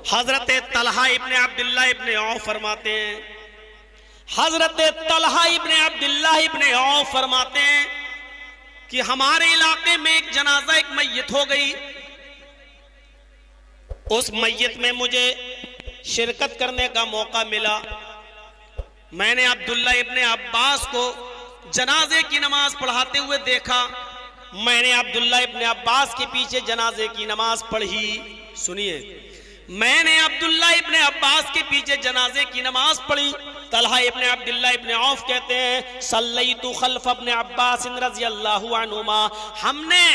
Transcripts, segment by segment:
حضرت طلحہ ابن عبداللہ ابن عوف فرماتے ہیں، حضرت طلحہ ابن عبداللہ ابن عوف فرماتے ہیں کہ ہمارے علاقے میں ایک جنازہ، ایک میت ہو گئی، اس میت میں مجھے شرکت کرنے کا موقع ملا۔ میں نے عبداللہ ابن عباس کو جنازے کی نماز پڑھاتے ہوئے دیکھا، میں نے عبداللہ ابن عباس کے پیچھے جنازے کی نماز پڑھی۔ سنیے، میں نے عبداللہ ابن عباس کے پیچھے جنازے کی نماز پڑھی۔ طلحہ ابن عبداللہ ابن عوف کہتے ہیں صلیت خلف ابن عباس رضی اللہ عنہما، ہم نے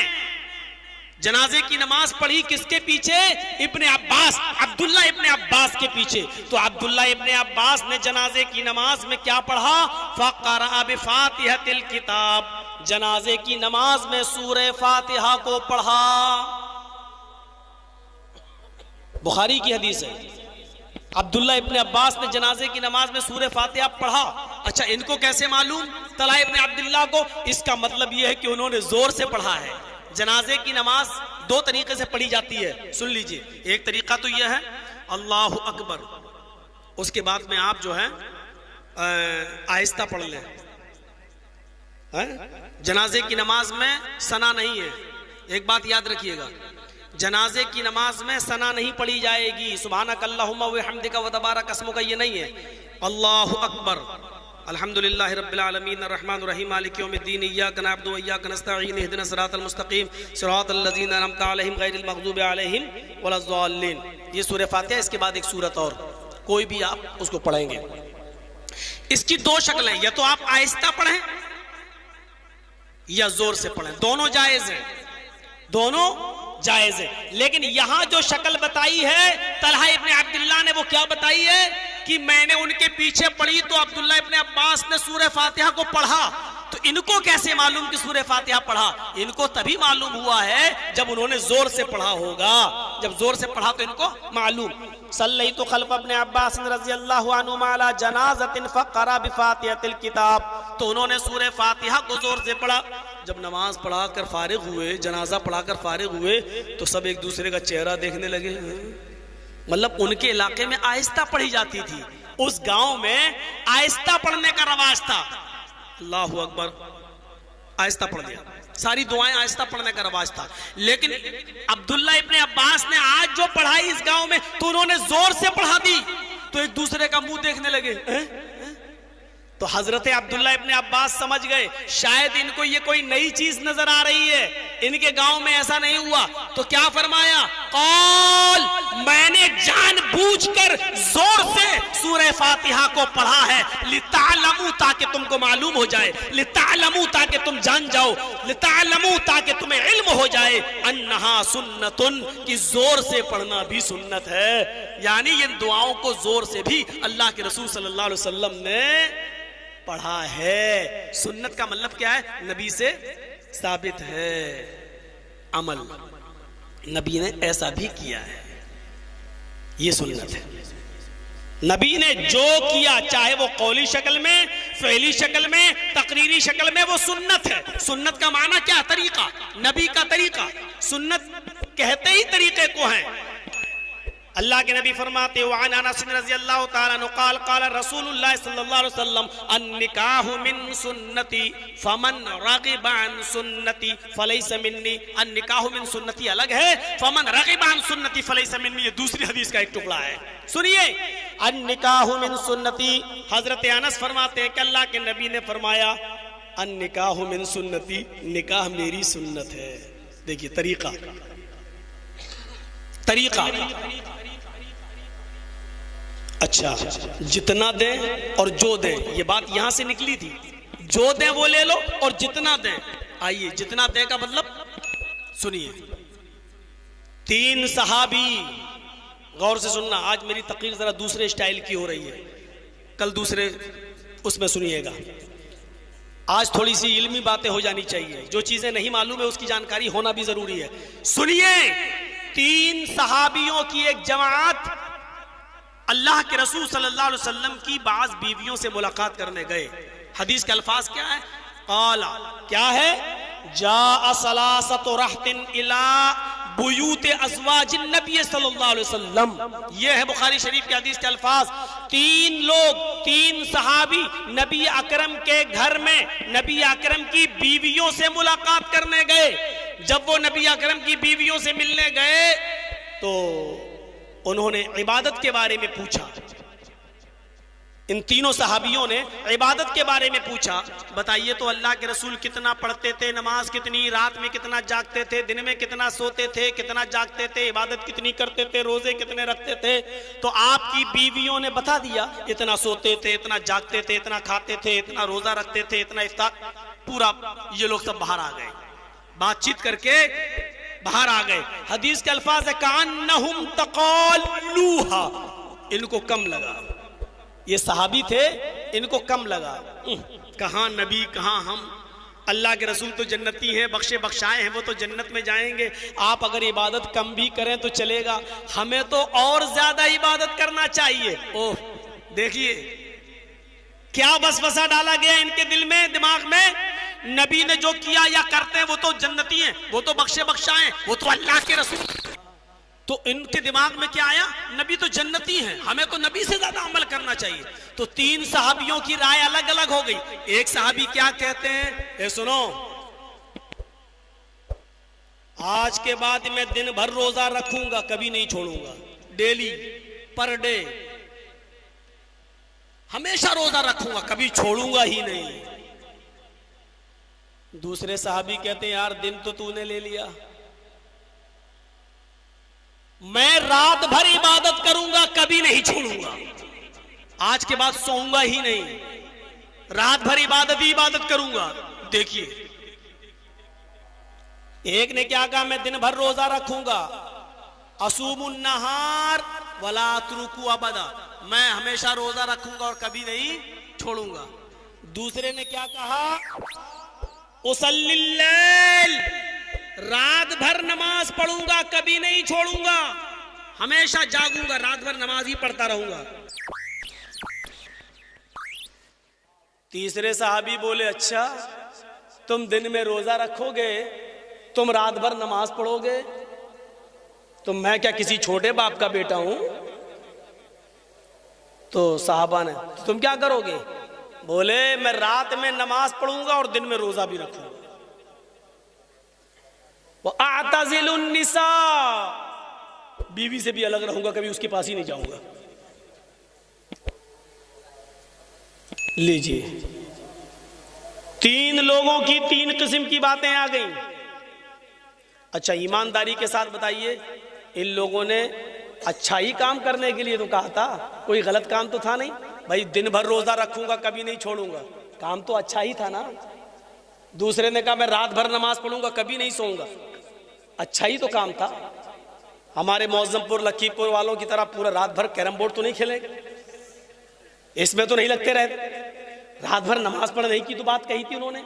جنازے کی نماز پڑھی کس کے پیچھے؟ ابن عباس، عبداللہ ابن عباس کے پیچھے۔ تو عبداللہ ابن عباس نے جنازے کی نماز میں کیا پڑھا؟ فقرأ بفاتحۃ الکتاب، جنازے کی نماز میں سورہ فاتحہ کو پڑھا۔ بخاری کی حدیث ہے، عبداللہ ابن عباس نے جنازے کی نماز میں سورہ فاتحہ پڑھا۔ اچھا، ان کو کیسے معلوم؟ طلحہ ابن عبداللہ کو؟ اس کا مطلب یہ ہے کہ انہوں نے زور سے پڑھا ہے۔ جنازے کی نماز دو طریقے سے پڑھی جاتی ہے، سن لیجئے۔ ایک طریقہ تو یہ ہے اللہ اکبر، اس کے بعد میں آپ جو ہے آہستہ پڑھ لیں۔ جنازے کی نماز میں ثنا نہیں ہے، ایک بات یاد رکھیے گا، جنازے کی نماز میں ثنا نہیں پڑھی جائے گی، سبحانک اللہم وبحمدک وتبارک اسمک، یہ نہیں ہے۔ اللہ اکبر، الحمدللہ رب العالمین الرحمن الرحیم مالک یوم الدین ایاک نعبد و ایاک نستعین اہدنا الصراط المستقیم صراط الذین انعمت علیہم غیر المغضوب علیہم ولا الضالین۔ یہ سورہ فاتحہ، اس کے بعد ایک سورت اور، کوئی بھی آپ اس کو پڑھیں گے۔ اس کی دو شکلیں، یا تو آپ آہستہ پڑھیں یا زور سے پڑھیں، دونوں جائز ہیں، دونوں جائز ہے۔ لیکن یہاں جو شکل بتائی ہے طلحہ ابن عبداللہ نے، وہ کیا بتائی ہے کہ میں نے ان کے پیچھے پڑھی تو عبداللہ ابن عباس نے سورہ فاتحہ کو پڑھا۔ تو ان کو کیسے معلوم کہ سورہ فاتحہ پڑھا؟ ان کو تبھی معلوم ہوا ہے جب انہوں نے زور سے پڑھا ہوگا، جب زور سے پڑھا تو ان کو معلوم۔ صلیت خلف ابن عباس رضی اللہ عنہما علی جنازۃ فقرأ بفاتحۃ الکتاب، تو انہوں نے سورہ فاتحہ کو زور سے پڑھا۔ جب نماز پڑھا کر فارغ ہوئے، جنازہ پڑھا کر فارغ ہوئے، تو سب ایک دوسرے کا چہرہ دیکھنے لگے۔ مطلب ان کے علاقے میں آہستہ پڑھی جاتی تھی، اس گاؤں میں آہستہ پڑھنے کا رواج تھا۔ اللہ اکبر، آہستہ پڑھ دیا، ساری دعائیں آہستہ پڑھنے کا رواج تھا۔ لیکن عبداللہ ابن عباس نے آج جو پڑھائی اس گاؤں میں، تو انہوں نے زور سے پڑھا دی، تو ایک دوسرے کا منہ دیکھنے لگے۔ تو حضرت عبداللہ ابن عباس سمجھ گئے شاید ان کو یہ کوئی نئی چیز نظر آ رہی ہے، ان کے گاؤں میں ایسا نہیں ہوا۔ تو کیا فرمایا؟ قال، میں نے جان بوجھ کر زور سے سورہ فاتحہ کو پڑھا ہے، لتعلموا، تاکہ تم کو معلوم ہو جائے، لتعلموا، تاکہ تم جان جاؤ، لتعلموا، تاکہ تمہیں علم ہو جائے، انہا سنتن، کہ زور سے پڑھنا بھی سنت ہے۔ یعنی ان دعاؤں کو زور سے بھی اللہ کے رسول صلی اللہ علیہ وسلم نے پڑھا ہے۔ سنت کا مطلب کیا ہے؟ نبی سے ثابت ہے، عمل نبی نے ایسا بھی کیا ہے، یہ سنت ہے۔ نبی نے جو کیا، چاہے وہ قولی شکل میں، فعلی شکل میں، تقریری شکل میں، وہ سنت ہے۔ سنت کا معنی کیا؟ طریقہ، نبی کا طریقہ۔ سنت کہتے ہی طریقے کو ہیں۔ اللہ کے نبی فرماتے وعن انس رضی اللہ تعالیٰ عنہ قال قال رسول اللہ صلی اللہ علیہ وسلم النکاح من سنتی فمن رغب عن سنتی فلیس منی۔ النکاح من سنتی الگ ہے، فمن رغب عن سنتی فلیس منی یہ دوسری حدیث کا ایک ٹکڑا ہے۔ سنیے، النکاح من سنتی، حضرت انس فرماتے ہیں کہ اللہ کے نبی نے فرمایا النکاح من سنتی، نکاح میری سنت ہے۔ دیکھیے طریقہ، طریقہ۔ اچھا، جتنا دیں اور جو دیں، یہ بات یہاں سے نکلی تھی، جو دیں وہ لے لو اور جتنا دیں۔ آئیے، جتنا دیں کا مطلب سنیے۔ 3 صحابی، غور سے سننا، آج میری تقریر ذرا دوسرے اسٹائل کی ہو رہی ہے، کل دوسرے اس میں سنیے گا۔ آج تھوڑی سی علمی باتیں ہو جانی چاہیے، جو چیزیں نہیں معلوم ہے اس کی جانکاری ہونا بھی ضروری ہے۔ سنیے، 3 صحابیوں کی ایک جماعت اللہ کے رسول صلی اللہ علیہ وسلم کی بعض بیویوں سے ملاقات کرنے گئے۔ حدیث کے الفاظ کیا ہے؟ قال، کیا ہے؟ جاء ثلاثۃ رہط الی بیوت ازواج النبی صلی اللہ علیہ وسلم. یہ ہے بخاری شریف کی حدیث کے الفاظ. 3 لوگ 3 صحابی نبی اکرم کے گھر میں نبی اکرم کی بیویوں سے ملاقات کرنے گئے. جب وہ نبی اکرم کی بیویوں سے ملنے گئے تو انہوں نے عبادت کے بارے میں پوچھا. ان تینوں صحابیوں نے عبادت کے بارے میں پوچھا. بتائیے تو اللہ کے رسول کتنا پڑھتے تھے, نماز کتنی, رات میں کتنا جاگتے تھے, دن میں کتنا سوتے تھے, کتنا جاگتے تھے, عبادت کتنی کرتے تھے, روزے کتنے رکھتے تھے. تو آپ کی بیویوں نے بتا دیا اتنا سوتے تھے, اتنا جاگتے تھے, اتنا کھاتے تھے, اتنا روزہ رکھتے تھے, اتنا افطار. پورا یہ لوگ سب باہر آ گئے, بات چیت کر کے باہر آ گئے. حدیث کے الفاظ ہے کانہم تقالوہا, ان کو کم لگا. یہ صحابی تھے, ان کو کم لگا. کہاں نبی کہاں ہم, اللہ کے رسول تو جنتی ہیں, بخشے بخشائے ہیں, وہ تو جنت میں جائیں گے. آپ اگر عبادت کم بھی کریں تو چلے گا, ہمیں تو اور زیادہ عبادت کرنا چاہیے. اوہ دیکھیے کیا وسوسہ ڈالا گیا ان کے دل میں, دماغ میں. نبی نے جو کیا یا کرتے ہیں وہ تو جنتی ہیں, وہ تو بخشے بخشائے ہیں, وہ تو اللہ کے رسول. تو ان کے دماغ میں کیا آیا, نبی تو جنتی ہیں, ہمیں تو نبی سے زیادہ عمل کرنا چاہیے. تو 3 صحابیوں کی رائے الگ الگ ہو گئی. ایک صحابی کیا کہتے ہیں, اے سنو, آج کے بعد میں دن بھر روزہ رکھوں گا, کبھی نہیں چھوڑوں گا. ڈیلی پر ڈے ہمیشہ روزہ رکھوں گا, کبھی چھوڑوں گا ہی نہیں. دوسرے صحابی کہتے ہیں یار دن تو نے لے لیا, میں رات بھر عبادت کروں گا, کبھی نہیں چھوڑوں گا. آج کے بعد سوؤں گا ہی نہیں, رات بھر عبادت ہی عبادت کروں گا. دیکھیے ایک نے کیا کہا, میں دن بھر روزہ رکھوں گا, اصوم النہار ولا اترکو ابدا, میں ہمیشہ روزہ رکھوں گا اور کبھی نہیں چھوڑوں گا. دوسرے نے کیا کہا, اصلی اللیل, رات بھر نماز پڑھوں گا, کبھی نہیں چھوڑوں گا, ہمیشہ جاگوں گا, رات بھر نماز ہی پڑھتا رہوں گا. تیسرے صحابی بولے اچھا تم دن میں روزہ رکھو گے, تم رات بھر نماز پڑھو گے, تو میں کیا کسی چھوٹے باپ کا بیٹا ہوں؟ تو صحابہ نے تم کیا کرو گے؟ بولے میں رات میں نماز پڑھوں گا اور دن میں روزہ بھی رکھوں گا. وَأَعْتَزِلُ النِّسَاءَ, بیوی سے بھی الگ رہوں گا, کبھی اس کے پاس ہی نہیں جاؤں گا. لیجئے 3 لوگوں کی 3 قسم کی باتیں آ گئیں. اچھا ایمانداری کے ساتھ بتائیے, ان لوگوں نے اچھا ہی کام کرنے کے لیے تو کہا تھا, کوئی غلط کام تو تھا نہیں. بھائی دن بھر روزہ رکھوں گا, کبھی نہیں چھوڑوں گا, کام تو اچھا ہی تھا نا. دوسرے نے کہا میں رات بھر نماز پڑھوں گا, کبھی نہیں سوؤں گا, اچھا ہی تو کام تھا. ہمارے معظم پور لکھی پور والوں کی طرح پورا رات بھر کیرم بورڈ تو نہیں کھیلیں گے, اس میں تو نہیں لگتے رہتے. رات بھر نماز پڑھنے کی تو بات کہی تھی انہوں نے.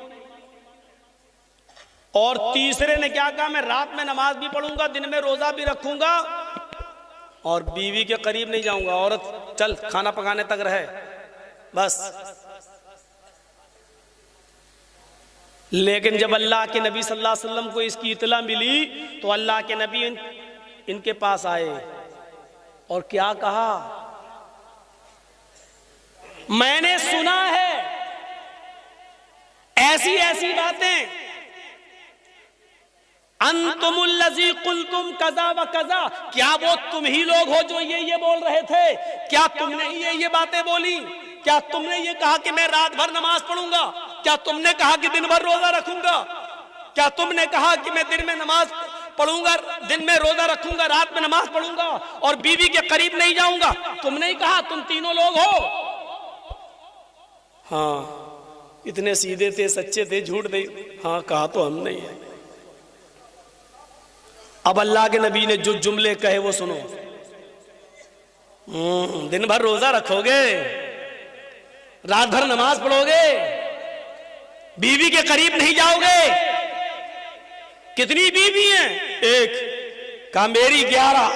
اور تیسرے نے کیا کہا, میں رات میں نماز بھی پڑھوں گا, دن میں روزہ بھی رکھوں گا, اور بیوی کے قریب نہیں جاؤں گا. عورت چل کھانا پکانے تک رہے بس. لیکن جب اللہ کے نبی صلی اللہ علیہ وسلم کو اس کی اطلاع ملی تو اللہ کے نبی ان کے پاس آئے اور کیا کہا, میں نے سنا ہے ایسی ایسی باتیں, انتم الذی قلتم کذا و کذا, کیا وہ تم ہی لوگ ہو جو یہ بول رہے تھے؟ کیا تم نے یہ باتیں بولی؟ کیا تم نے یہ کہا کہ میں رات بھر نماز پڑھوں گا؟ کیا تم نے کہا کہ دن بھر روزہ رکھوں گا؟ کیا تم نے کہا کہ میں دن میں نماز پڑھوں گا, دن میں روزہ رکھوں گا, رات میں نماز پڑھوں گا اور بیوی کے قریب نہیں جاؤں گا؟ تم نے کہا, تم تینوں لوگ ہو. ہاں اتنے سیدھے تھے, سچے تھے, جھوٹ نہیں. ہاں کہا تو ہم نہیں ہے. اب اللہ کے نبی نے جو جملے کہے وہ سنو. دن بھر روزہ رکھو گے, رات بھر نماز پڑھو گے, بیوی کے قریب نہیں جاؤ گے. کتنی بیوی ہیں؟ ایک. کہا میری 11.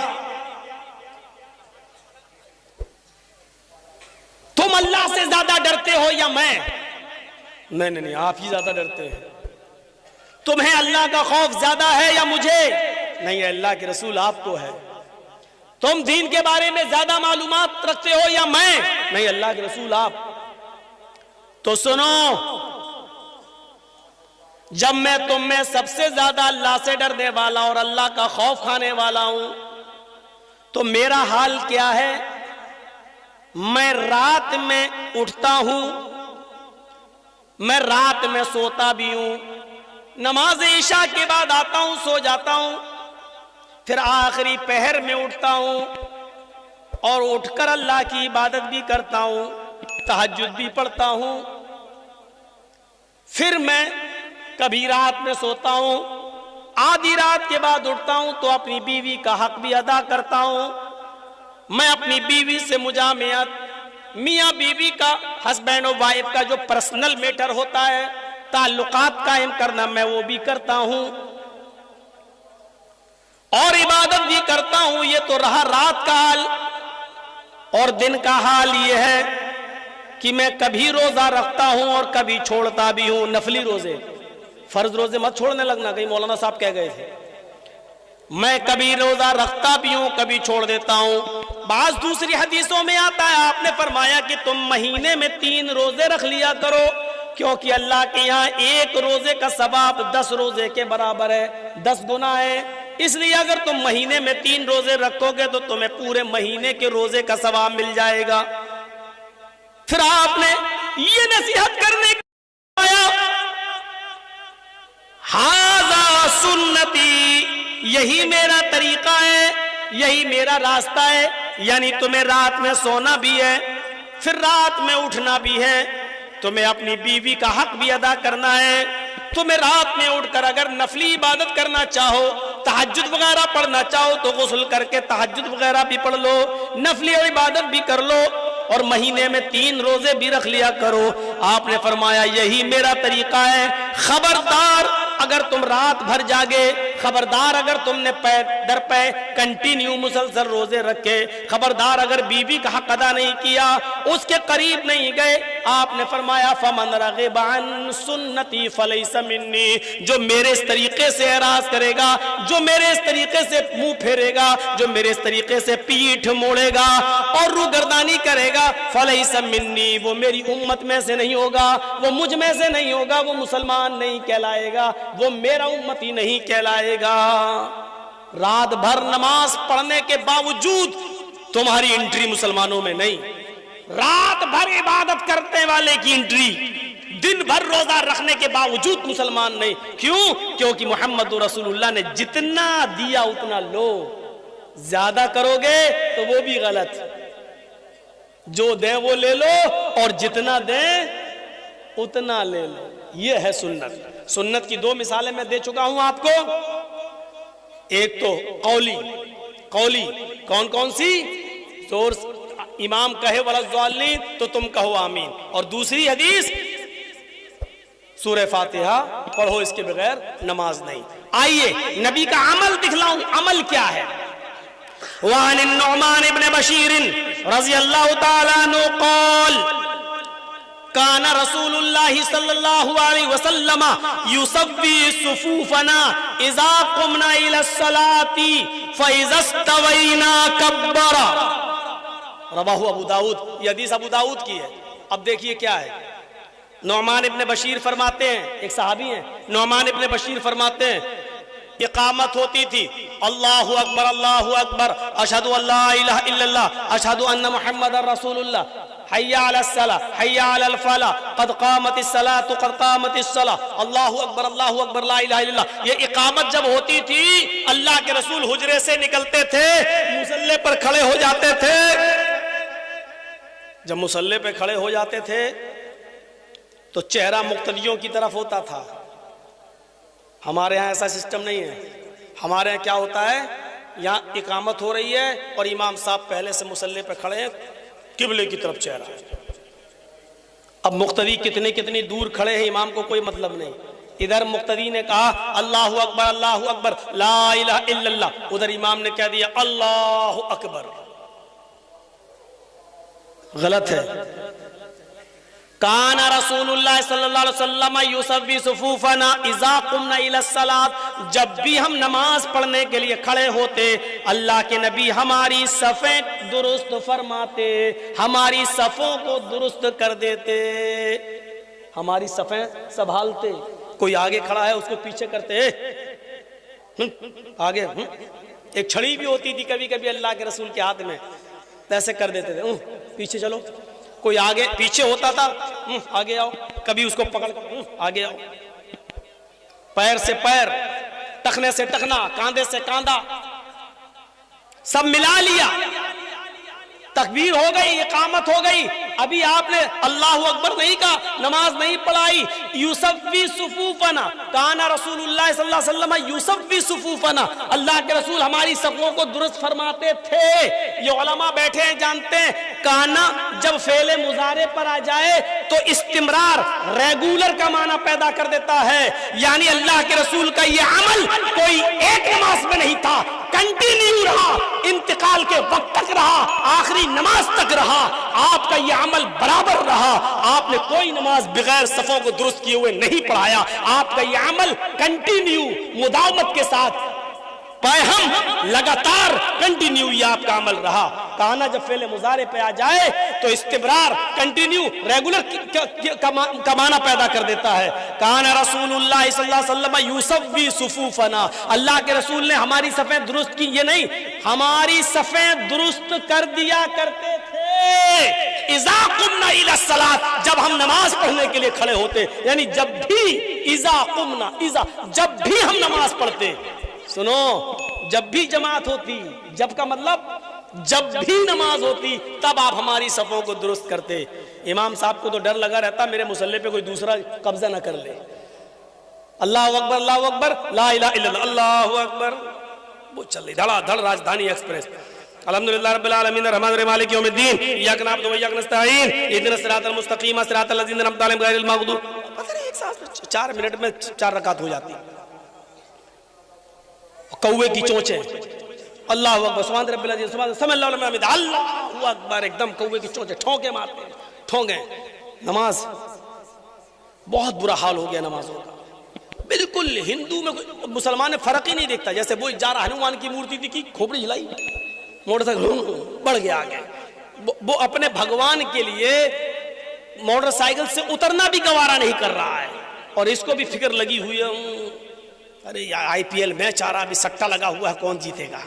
تم اللہ سے زیادہ ڈرتے ہو یا میں؟ نہیں, آپ ہی زیادہ ڈرتے ہیں. تمہیں اللہ کا خوف زیادہ ہے یا مجھے؟ نہیں اللہ کے رسول آپ کو ہے. تم دین کے بارے میں زیادہ معلومات رکھتے ہو یا میں؟ نہیں اللہ کے رسول آپ. تو سنو، جب میں تم میں سب سے زیادہ اللہ سے ڈرنے والا اور اللہ کا خوف کھانے والا ہوں تو میرا حال کیا ہے؟ میں رات میں اٹھتا ہوں، میں رات میں سوتا بھی ہوں، نماز عشاء کے بعد آتا ہوں، سو جاتا ہوں، پھر آخری پہر میں اٹھتا ہوں اور اٹھ کر اللہ کی عبادت بھی کرتا ہوں، تہجد بھی پڑھتا ہوں. پھر میں کبھی رات میں سوتا ہوں، آدھی رات کے بعد اٹھتا ہوں تو اپنی بیوی کا حق بھی ادا کرتا ہوں. میں اپنی بیوی سے مجامعت، میاں بیوی کا، ہسبینڈ و وائف کا جو پرسنل میٹر ہوتا ہے، تعلقات قائم کرنا، میں وہ بھی کرتا ہوں اور عبادت بھی کرتا ہوں. یہ تو رہا رات کا حال. اور دن کا حال یہ ہے کہ میں کبھی روزہ رکھتا ہوں اور کبھی چھوڑتا بھی ہوں. نفلی روزے، فرض روزے مت چھوڑنے لگنا، کہیں مولانا صاحب کہہ گئے تھے. میں کبھی روزہ رکھتا بھی ہوں، کبھی چھوڑ دیتا ہوں. بعض دوسری حدیثوں میں آتا ہے، آپ نے فرمایا کہ تم مہینے میں 3 روزے رکھ لیا کرو، کیونکہ اللہ کے یہاں ایک روزے کا ثواب 10 روزے کے برابر ہے، 10 گنا ہے. اس لیے اگر تم مہینے میں 3 روزے رکھو گے تو تمہیں پورے مہینے کے روزے کا ثواب مل جائے گا. پھر آپ نے یہ نصیحت کرنے کے آیا، ہاذا سنتی، یہی میرا طریقہ ہے، یہی میرا راستہ ہے. یعنی تمہیں رات میں سونا بھی ہے، پھر رات میں اٹھنا بھی ہے، تمہیں اپنی بیوی کا حق بھی ادا کرنا ہے. تمہیں رات میں اٹھ کر اگر نفلی عبادت کرنا چاہو، تہجد وغیرہ پڑھنا چاہو تو غسل کر کے تہجد وغیرہ بھی پڑھ لو، نفلی عبادت بھی کر لو، اور مہینے میں 3 روزے بھی رکھ لیا کرو. آپ نے فرمایا یہی میرا طریقہ ہے. خبردار اگر تم رات بھر جاگے، خبردار اگر تم نے پے در پے کنٹینیو مسلسل روزے رکھے، خبردار اگر بیوی کا حق ادا نہیں کیا، اس کے قریب نہیں گئے، آپ نے فرمایا فمن رغب عن سنتی فلیس منی، جو میرے اس طریقے سے اعراض کرے گا، جو میرے اس طریقے سے منہ پھیرے گا، جو میرے اس طریقے سے پیٹھ موڑے گا اور روگردانی کرے گا، فلیس منی، وہ میری امت میں سے نہیں ہوگا، وہ مجھ میں سے نہیں ہوگا، وہ مسلمان نہیں کہلائے گا، وہ میرا امتی نہیں کہلائے گا. رات بھر نماز پڑھنے کے باوجود تمہاری انٹری مسلمانوں میں نہیں. رات بھر عبادت کرنے والے کی انٹری، دن بھر روزہ رکھنے کے باوجود مسلمان نہیں. کیوں؟ کیونکہ محمد رسول اللہ نے جتنا دیا اتنا لو، زیادہ کرو گے تو وہ بھی غلط. جو دیں وہ لے لو اور جتنا دیں اتنا لے لو. یہ ہے سنت. سنت کی 2 مثالیں میں دے چکا ہوں آپ کو. ایک تو قولی کون کون سی؟ زور امام کہے وَلَضَّالِّينَ تو تم کہو آمین. اور دوسری حدیث سورہ فاتحہ پڑھو، اس کے بغیر نماز نہیں. آئیے نبی کا عمل دکھلاؤں. عمل کیا ہے؟ وعن النعمان ابن بشیر رضی اللہ تعالیٰ عنہ قال کان رسول اللہ صلی اللہ علیہ وسلم یصوی صفوفنا اذا قمنا الى الصلاة فاذا استوینا کبر. رواہ ابو داؤد. یہ حدیث ابو داؤد کی ہے. اب دیکھیے کیا ہے. نعمان ابن بشیر فرماتے ہیں، ایک صحابی ہیں، نعمان ابن بشیر فرماتے ہیں اقامت ہوتی تھی، اللہ اکبر اللہ اکبر، اشہد ان لا الہ الا اللہ، اشہد ان محمد رسول اللہ، حی علی الصلاۃ حی علی الفلاح، قد قامت الصلاۃ قد قامت الصلاۃ، اللہ اکبر لا الہ الا اللہ. یہ اقامت جب ہوتی تھی اللہ کے رسول حجرے سے نکلتے تھے، مصلی پر کھڑے ہو جاتے تھے. جب مصلی پہ کھڑے ہو جاتے تھے تو چہرہ مقتدیوں کی طرف ہوتا تھا. ہمارے ہاں ایسا سسٹم نہیں ہے. ہمارے ہاں کیا ہوتا ہے، یہاں اقامت ہو رہی ہے اور امام صاحب پہلے سے مصلی پہ کھڑے ہیں، قبلے کی طرف چہرہ. اب مقتدی کتنی دور کھڑے ہیں امام کو کوئی مطلب نہیں. ادھر مقتدی نے کہا اللہ اکبر لا الہ الا اللہ، ادھر امام نے کہہ دیا اللہ اکبر. غلط ہے. کان رسول اللہ صلی اللہ علیہ وسلم یصوی صفوفنا اذا قمنا الی الصلاۃ، جب بھی ہم نماز پڑھنے کے لیے کھڑے ہوتے اللہ کے نبی ہماری صفیں درست فرماتے، ہماری صفوں کو درست کر دیتے، ہماری صفیں سنبھالتے۔ کوئی آگے کھڑا ہے اس کو پیچھے کرتے، آگے ایک چھڑی بھی ہوتی تھی کبھی کبھی اللہ کے رسول کے ہاتھ میں، ایسے کر دیتے تھے، پیچھے چلو۔ کوئی آگے پیچھے ہوتا تھا، آگے آؤ، کبھی اس کو پکڑ کر آگے آؤ، پیر سے پیر، ٹخنے سے ٹخنا، کاندھے سے کاندھا، سب ملا لیا، تکبیر ہو گئی، اقامت ہو گئی، ابھی آپ نے اللہ اکبر نہیں کہا، نماز نہیں پڑھائی۔ یصوی صفوفنا، کان رسول اللہ صلی اللہ علیہ وسلم یصوی صفوفنا، اللہ کے رسول ہماری صفوں کو درست فرماتے تھے۔ یہ علماء بیٹھے ہیں جانتے ہیں، کانا جب فعل مضارع پر آ جائے تو استمرار، ریگولر کا معنی پیدا کر دیتا ہے، یعنی اللہ کے رسول کا یہ عمل کوئی ایک نماز میں نہیں تھا، کنٹینیو رہا، انتقال کے وقت تک رہا، آخری نماز تک رہا، آپ کا یہ عمل برابر رہا، آپ نے کوئی نماز بغیر صفوں کو درست کیے ہوئے نہیں پڑھایا، آپ کا یہ عمل کنٹینیو مداومت کے ساتھ ہم لگاتار کنٹینیو یہ آپ کا عمل رہا۔ کہنا جب فعل مضارع پہ آ جائے تو استمرار، کنٹینیو، ریگولر کا معنی پیدا کر دیتا ہے۔ کہنا رسول اللہ صلی اللہ علیہ وسلم یصوی صفوفنا، اللہ کے رسول نے ہماری صفیں درست کی، یہ نہیں، ہماری صفیں درست کر دیا کرتے تھے۔ اذا قمنا الی الصلاۃ، جب ہم نماز پڑھنے کے لیے کھڑے ہوتے، یعنی جب بھی اذا قمنا، جب بھی ہم نماز پڑھتے، سنو، جب بھی جماعت ہوتی، جب کا مطلب جب بھی نماز ہوتی، تب آپ ہماری صفوں کو درست کرتے۔ امام صاحب کو تو ڈر لگا رہتا میرے مصلی پہ کوئی دوسرا قبضہ نہ کر لے۔ اللہ اکبر، اللہ اکبر، لا الہ الا اللہ، اللہ اکبر، وہ چل رہی دھڑا دھڑ راجدھانی ایکسپریس۔ الحمدللہ رب العالمین الرحمن الرحیم مالک یوم الدین، ایاک نعبد و ایاک نستعین، اہدنا الصراط المستقیم صراط الذین انعمت علیہم غیر المغضوب۔ پتہ نہیں ایک ساتھ 4 منٹ میں 4 رکعت ہو جاتی۔ کوے کی چونچیں، اللہ اکبر، سبحان رب العظیم، سبحان سمع اللہ لمن حمدہ، اللہ اکبر، ایک دم کوے کی چونچیں ٹھونکے مارتے ہیں، ٹھونکے۔ نماز بہت برا حال ہو گیا نمازوں کا، بالکل ہندو میں مسلمان نے فرق ہی نہیں دیکھتا، جیسے وہ جا رہا ہنومان کی مورتی تھی کی کھوپڑی ہلائی، موٹر سائیکل بڑھ گیا آگے، وہ اپنے بھگوان کے لیے موٹر سائیکل سے اترنا بھی گوارا نہیں کر رہا ہے، اور اس کو بھی فکر لگی ہوئی ہے، ارے آئی پی ایل میچ آ رہا، ابھی سٹا لگا ہوا ہے، کون جیتے گا،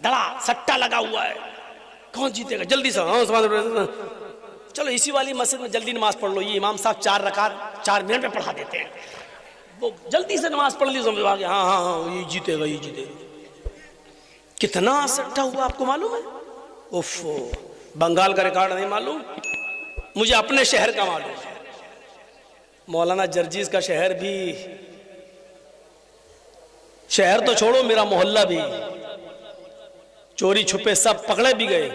دڑا سٹا لگا ہوا ہے، کون جیتے گا، جلدی سے، چلو اسی والی مسجد میں جلدی نماز پڑھ لو، یہ امام صاحب 4 رکعت 4 منٹ میں پڑھا دیتے ہیں، وہ جلدی سے نماز پڑھ لی، سمجھ آگے، ہاں ہاں ہاں یہ جیتے گا، یہ جیتے گا۔ کتنا سٹا ہوا آپ کو معلوم ہے؟ اوف، بنگال کا ریکارڈ نہیں معلوم، مجھے اپنے شہر کا معلوم ہے، مولانا جرجیز کا شہر بھی، شہر تو چھوڑو میرا محلہ بھی، چوری چھپے سب پکڑے بھی گئے،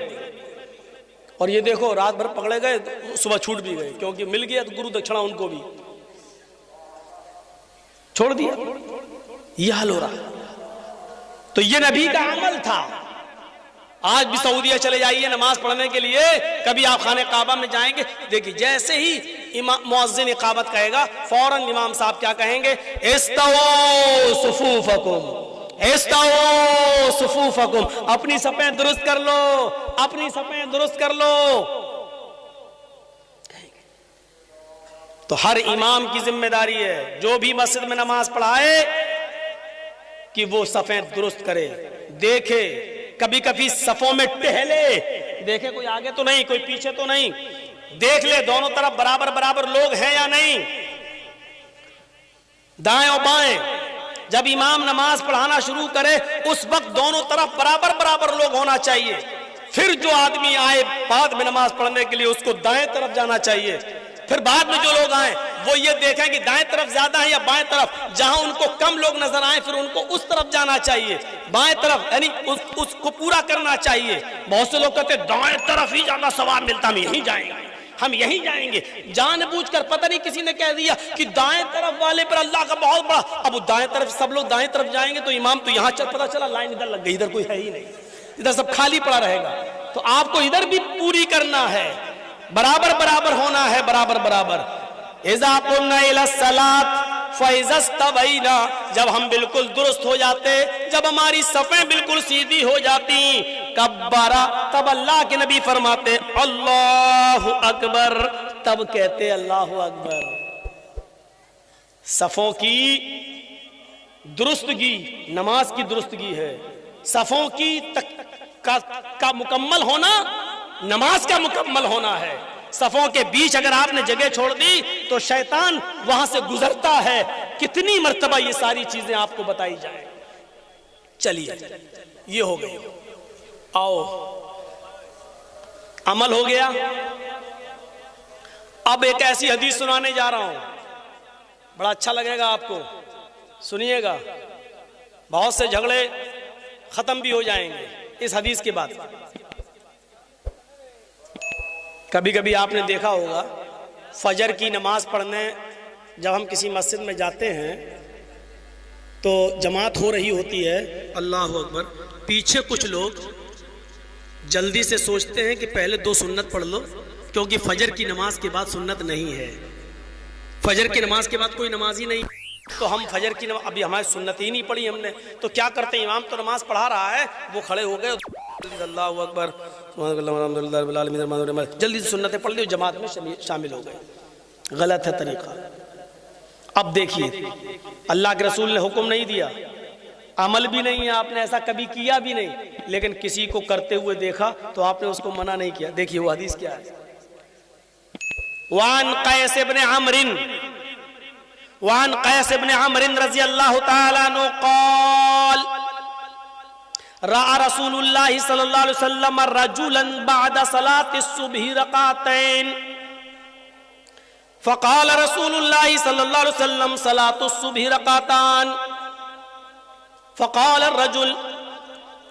اور یہ دیکھو رات بھر پکڑے گئے، صبح چھوٹ بھی گئے، کیونکہ مل گیا تو گرو دکھشنا ان کو بھی چھوڑ دیا، یہ حال ہو رہا۔ تو یہ نبی کا عمل تھا۔ آج بھی سعودیہ چلے جائیے نماز پڑھنے کے لیے، کبھی آپ خانہ کعبہ میں جائیں گے، دیکھیے جیسے ہی مؤذن اقامت کہے گا فوراً امام صاحب کیا کہیں گے، استووا صفوفکم، استووا صفوفکم، اپنی صفیں درست کر لو، اپنی صفیں درست کر لو۔ تو ہر امام کی ذمہ داری ہے جو بھی مسجد میں نماز پڑھائے کہ وہ صفیں درست کرے، دیکھے، کبھی کبھی صفوں میں ٹہلے، دیکھے کوئی آگے تو نہیں، کوئی پیچھے تو نہیں، دیکھ لے دونوں طرف برابر برابر لوگ ہیں یا نہیں، دائیں اور بائیں۔ جب امام نماز پڑھانا شروع کرے اس وقت دونوں طرف برابر برابر لوگ ہونا چاہیے، پھر جو آدمی آئے بعد میں نماز پڑھنے کے لیے اس کو دائیں طرف جانا چاہیے، پھر بعد میں جو لوگ آئیں وہ یہ دیکھیں کہ دائیں طرف زیادہ ہیں یا بائیں طرف، جہاں ان کو کم لوگ نظر آئیں پھر ان کو اس طرف جانا چاہیے، بائیں طرف، یعنی اس کو پورا کرنا چاہیے۔ بہت سے لوگ کہتے ہیں دائیں طرف ہی زیادہ ثواب ملتا، ہم یہیں جائیں گے، ہم یہیں جائیں گے، جان بوجھ کر، پتہ نہیں کسی نے کہہ دیا کہ دائیں طرف والے پر اللہ کا بہت بڑا، اب وہ دائیں طرف سب لوگ دائیں طرف جائیں گے تو امام تو یہاں چل، پتہ چلا لائن ادھر لگ گئی، ادھر کوئی ہے ہی نہیں، ادھر سب خالی پڑا رہے گا، تو آپ کو ادھر بھی پوری کرنا ہے۔ برابر برابر ہونا ہے، برابر برابر. اذا قمنا الى الصلاۃ فاذا استوینا، جب ہم بالکل درست ہو جاتے، جب ہماری صفیں بالکل سیدھی ہو جاتی، کبرا، تب اللہ کے نبی فرماتے اللہ اکبر، تب کہتے اللہ اکبر. صفوں کی درستگی نماز کی درستگی ہے. صفوں کی کا مکمل ہونا نماز کا مکمل ہونا ہے. صفوں کے بیچ اگر آپ نے جگہ چھوڑ دی تو شیطان وہاں سے گزرتا ہے. کتنی مرتبہ یہ ساری چیزیں آپ کو بتائی جائیں. چلیے یہ ہو گئی. آؤ عمل ہو گیا. اب ایک ایسی حدیث سنانے جا رہا ہوں، بڑا اچھا لگے گا آپ کو، سنیے گا. بہت سے جھگڑے ختم بھی ہو جائیں گے اس حدیث کے بعد. کبھی کبھی آپ نے دیکھا ہوگا فجر کی نماز پڑھنے جب ہم کسی مسجد میں جاتے ہیں تو جماعت ہو رہی ہوتی ہے، اللہ اکبر، پیچھے کچھ لوگ جلدی سے سوچتے ہیں کہ پہلے 2 سنت پڑھ لو، کیونکہ فجر کی نماز کے بعد سنت نہیں ہے. فجر کی نماز کے بعد کوئی نماز ہی نہیں، تو ہم فجر کی نماز ابھی ہماری سنت ہی نہیں پڑھی ہم نے، تو کیا کرتے ہیں، امام تو نماز پڑھا رہا ہے، وہ کھڑے ہو گئے، اللہ اکبر، جلدی سے سنتیں پڑھ لی، جماعت میں شامل ہو گئے. غلط ہے طریقہ. اب دیکھیے اللہ کے رسول نے حکم نہیں دیا، عمل بھی نہیں ہے، آپ نے ایسا کبھی کیا بھی نہیں، لیکن کسی کو کرتے ہوئے دیکھا تو آپ نے اس کو منع نہیں کیا. دیکھیے وہ حدیث کیا ہے. وعن قیس بن عمرو رضی اللہ تعالی عنہ قال رأى رسول اللہ صلی اللہ علیہ وسلم رجلا بعد صلاة الصبح رکعتین فقال رسول اللہ صلی اللہ علیہ وسلم صلاة الصبح رکعتان فقال الرجل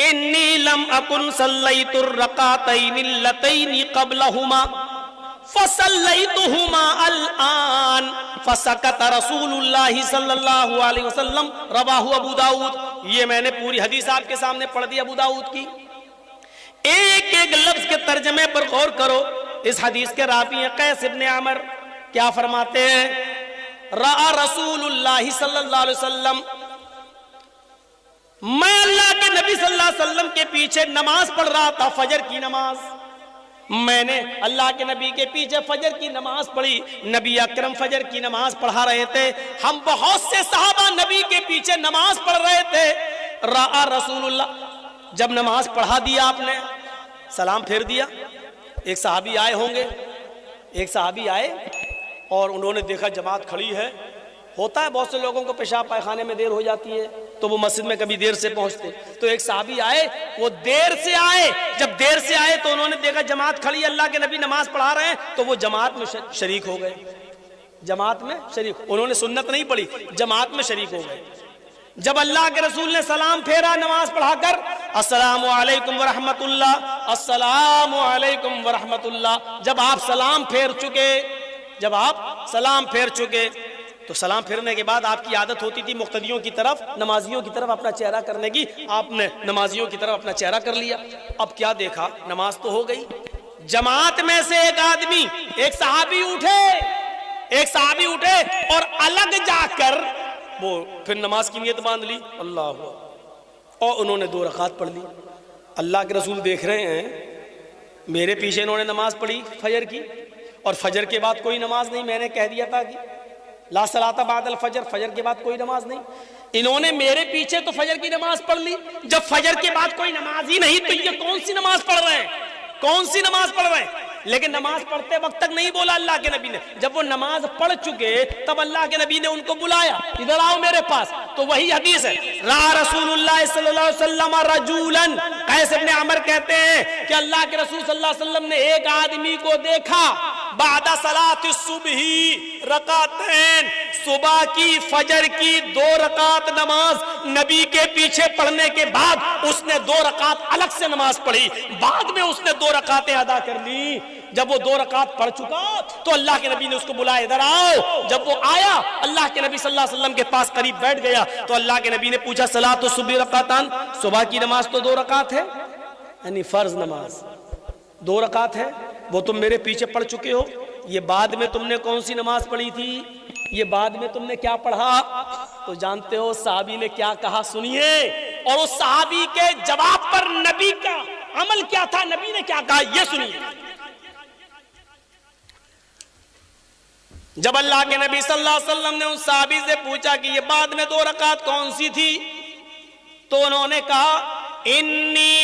انی لم اکن صلیت الرکعتین اللتین قبلہما فصلیتہما الآن فسکت رسول اللہ صلی اللہ علیہ وسلم. رواہ ابو داؤد. یہ میں نے پوری حدیث آپ کے سامنے پڑھ دی ابو داؤد کی. ایک ایک لفظ کے ترجمے پر غور کرو. اس حدیث کے راوی ہیں قیس ابن عمر. کیا فرماتے ہیں؟ رأى رسول اللہ صلی اللہ علیہ وسلم، میں اللہ کے نبی صلی اللہ علیہ وسلم کے پیچھے نماز پڑھ رہا تھا، فجر کی نماز. میں نے اللہ کے نبی کے پیچھے فجر کی نماز پڑھی. نبی اکرم فجر کی نماز پڑھا رہے تھے، ہم بہت سے صحابہ نبی کے پیچھے نماز پڑھ رہے تھے. رأى رسول اللہ، جب نماز پڑھا دیا آپ نے، سلام پھیر دیا، ایک صحابی آئے ہوں گے، ایک صحابی آئے اور انہوں نے دیکھا جماعت کھڑی ہے. ہوتا ہے بہت سے لوگوں کو پیشاب پائخانے میں دیر ہو جاتی ہے تو وہ مسجد میں کبھی دیر سے پہنچتے. تو ایک صحابی آئے، وہ دیر سے آئے. جب دیر سے آئے تو انہوں نے دیکھا جماعت کھڑی ہے، اللہ کے نبی نماز پڑھا رہے ہیں، تو وہ جماعت میں شریک ہو گئے. جماعت میں شریک، انہوں نے سنت نہیں پڑھی، جماعت میں شریک ہو گئے. جب اللہ کے رسول نے سلام پھیرا نماز پڑھا کر، السلام علیکم ورحمت اللہ، السلام علیکم ورحمت اللہ، جب آپ سلام پھیر چکے، تو سلام پھرنے کے بعد آپ کی عادت ہوتی تھی مقتدیوں کی طرف، نمازیوں کی طرف اپنا چہرہ کرنے کی. آپ نے نمازیوں کی طرف اپنا چہرہ کر لیا. اب کیا دیکھا، نماز تو ہو گئی. جماعت میں سے ایک آدمی، ایک صحابی اٹھے اور الگ جا کر وہ پھر نماز کی نیت باندھ لی، اللہ، اور انہوں نے 2 رکعت پڑھ لی. اللہ کے رسول دیکھ رہے ہیں میرے پیچھے انہوں نے نماز پڑھی فجر کی، اور فجر کے بعد کوئی نماز نہیں. میں نے کہہ دیا تھا کہ لا صلاۃ بعد الفجر، فجر کے بعد کوئی نماز نہیں. انہوں نے میرے پیچھے تو فجر کی نماز پڑھ لی. جب فجر کے بعد کوئی نماز ہی نہیں تو یہ کون سی نماز پڑھ رہے ہیں؟ لیکن نماز پڑھتے وقت تک نہیں بولا اللہ کے نبی نے. جب وہ نماز پڑھ چکے تب اللہ کے نبی نے ان کو بلایا، ادھر آؤ میرے پاس. تو وہی حدیث ہے، رأى رسول اللہ صلی اللہ علیہ وسلم رجولا. قیس ابن عمر کہتے ہیں کہ اللہ کے رسول صلی اللہ علیہ وسلم نے ایک آدمی کو دیکھا، بعد صلاۃ الصبح رکعتین، صبح کی فجر کی 2 رکعت نماز نبی کے پیچھے پڑھنے کے بعد اس نے 2 رکعت الگ سے نماز پڑھی. بعد میں اس نے 2 رکعتیں ادا کر لی. جب وہ 2 رکعت پڑھ چکا تو اللہ کے نبی نے اس کو بلایا، ادھر آؤ. جب وہ آیا، اللہ کے نبی صلی اللہ علیہ وسلم کے پاس قریب بیٹھ گیا تو اللہ کے نبی نے پوچھا، صلاۃ الصبح رکعتان، صبح کی نماز تو 2 رکعت ہے، یعنی فرض نماز 2 رکعت ہے، وہ تم میرے پیچھے پڑھ چکے ہو. یہ بعد میں تم نے کون سی نماز پڑھی تھی؟ یہ بعد میں تم نے کیا پڑھا؟ تو جانتے ہو صحابی نے کیا کہا؟ سنیے. اور اس صحابی کے جواب پر نبی کا عمل کیا تھا، نبی نے کیا کہا، یہ سنیے. جب اللہ کے نبی صلی اللہ علیہ وسلم نے اس صحابی سے پوچھا کہ یہ بعد میں 2 رکعت کون سی تھی، تو انہوں نے کہا انی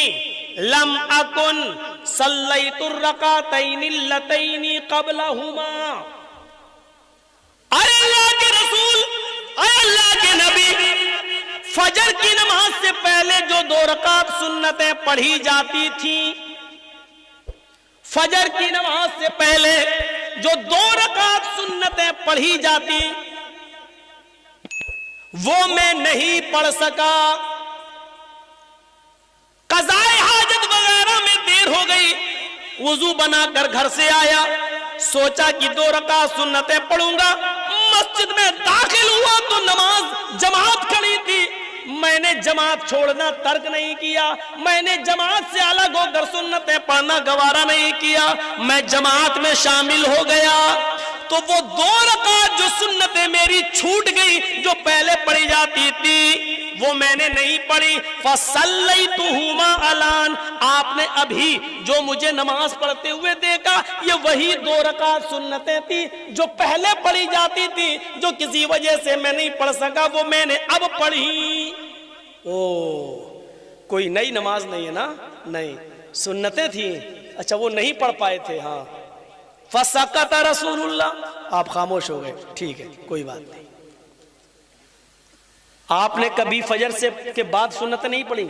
لم اکن صلیت الرکعتین اللتین قبلہما. اے اللہ کے رسول، اے اللہ کے نبی، فجر کی نماز سے پہلے جو 2 رکعت سنتیں پڑھی جاتی تھیں، فجر کی نماز سے پہلے جو 2 رکعت سنتیں پڑھی جاتی وہ میں نہیں پڑھ سکا. قضاء حاجت وغیرہ میں دیر ہو گئی، وضو بنا کر گھر سے آیا، سوچا کہ 2 رکعت سنتیں پڑھوں گا. مسجد میں داخل ہوا تو نماز جماعت کھڑی تھی. میں نے جماعت چھوڑنا ترک نہیں کیا، میں نے جماعت سے الگ ہو کر سنتیں پڑھنا گوارا نہیں کیا، میں جماعت میں شامل ہو گیا. تو وہ 2 رکعت جو سنتیں میری چھوٹ گئی، جو پہلے پڑھی جاتی تھی، وہ میں نے نہیں پڑھی. فَصَلَّيْتُهُمَا الآن، آپ نے ابھی جو مجھے نماز پڑھتے ہوئے دیکھا، یہ وہی 2 رکعت سنتیں تھی جو پہلے پڑھی جاتی تھی، جو کسی وجہ سے میں نہیں پڑھ سکا، وہ میں نے اب پڑھی. کوئی نئی نماز نہیں ہے نا؟ نہیں، سنتیں تھیں. اچھا وہ نہیں پڑھ پائے تھے. ہاں. فَسَقَطَ رسول اللہ، آپ خاموش ہو گئے. ٹھیک ہے، کوئی بات نہیں. آپ نے کبھی فجر سے کے بعد سنت نہیں پڑھی،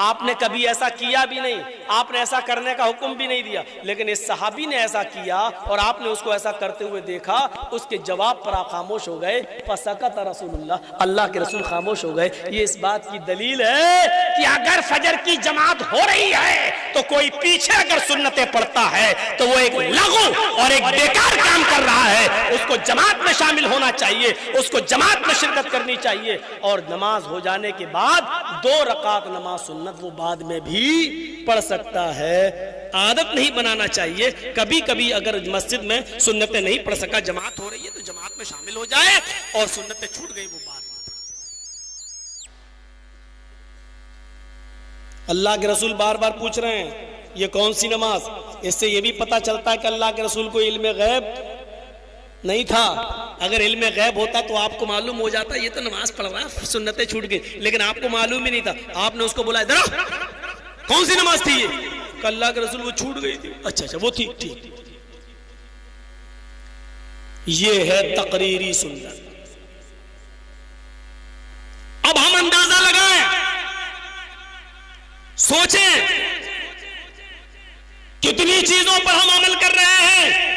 آپ نے کبھی ایسا کیا بھی نہیں، آپ نے ایسا کرنے کا حکم بھی نہیں دیا، لیکن اس صحابی نے ایسا کیا اور آپ نے اس کو ایسا کرتے ہوئے دیکھا. اس کے جواب پر آپ خاموش ہو گئے. فسکت رسول اللہ، اللہ کے رسول خاموش ہو گئے. یہ اس بات کی دلیل ہے کہ اگر فجر کی جماعت ہو رہی ہے تو کوئی پیچھے اگر سنتیں پڑھتا ہے تو وہ ایک لغو اور ایک بیکار کام کر رہا ہے. اس کو جماعت میں شامل ہونا چاہیے، اس کو جماعت میں شرکت کرنی چاہیے. اور نماز ہو جانے کے بعد 2 رکعت نماز سنت وہ بعد میں بھی پڑھ سکتا ہے. عادت نہیں بنانا چاہیے. کبھی کبھی اگر مسجد میں سنتیں نہیں پڑھ سکا، جماعت ہو رہی ہے تو جماعت میں شامل ہو جائے، اور سنتیں چھوٹ گئی وہ بعد. اللہ کے رسول بار بار پوچھ رہے ہیں یہ کون سی نماز. اس سے یہ بھی پتا چلتا ہے کہ اللہ کے رسول کو علم غیب نہیں تھا. اگر علم غیب ہوتا تو آپ کو معلوم ہو جاتا یہ تو نماز پڑھ رہا ہے، سنتیں چھوٹ گئی، لیکن آپ کو معلوم ہی نہیں تھا. آپ نے اس کو بولا ادھر کون سی نماز تھی یہ؟ کہ اللہ کے رسول وہ چھوٹ گئی تھی. اچھا وہ تھی، ٹھیک. یہ ہے تقریری سنت. اب ہم اندازہ لگائیں، سوچیں کتنی چیزوں پر ہم عمل کر رہے ہیں.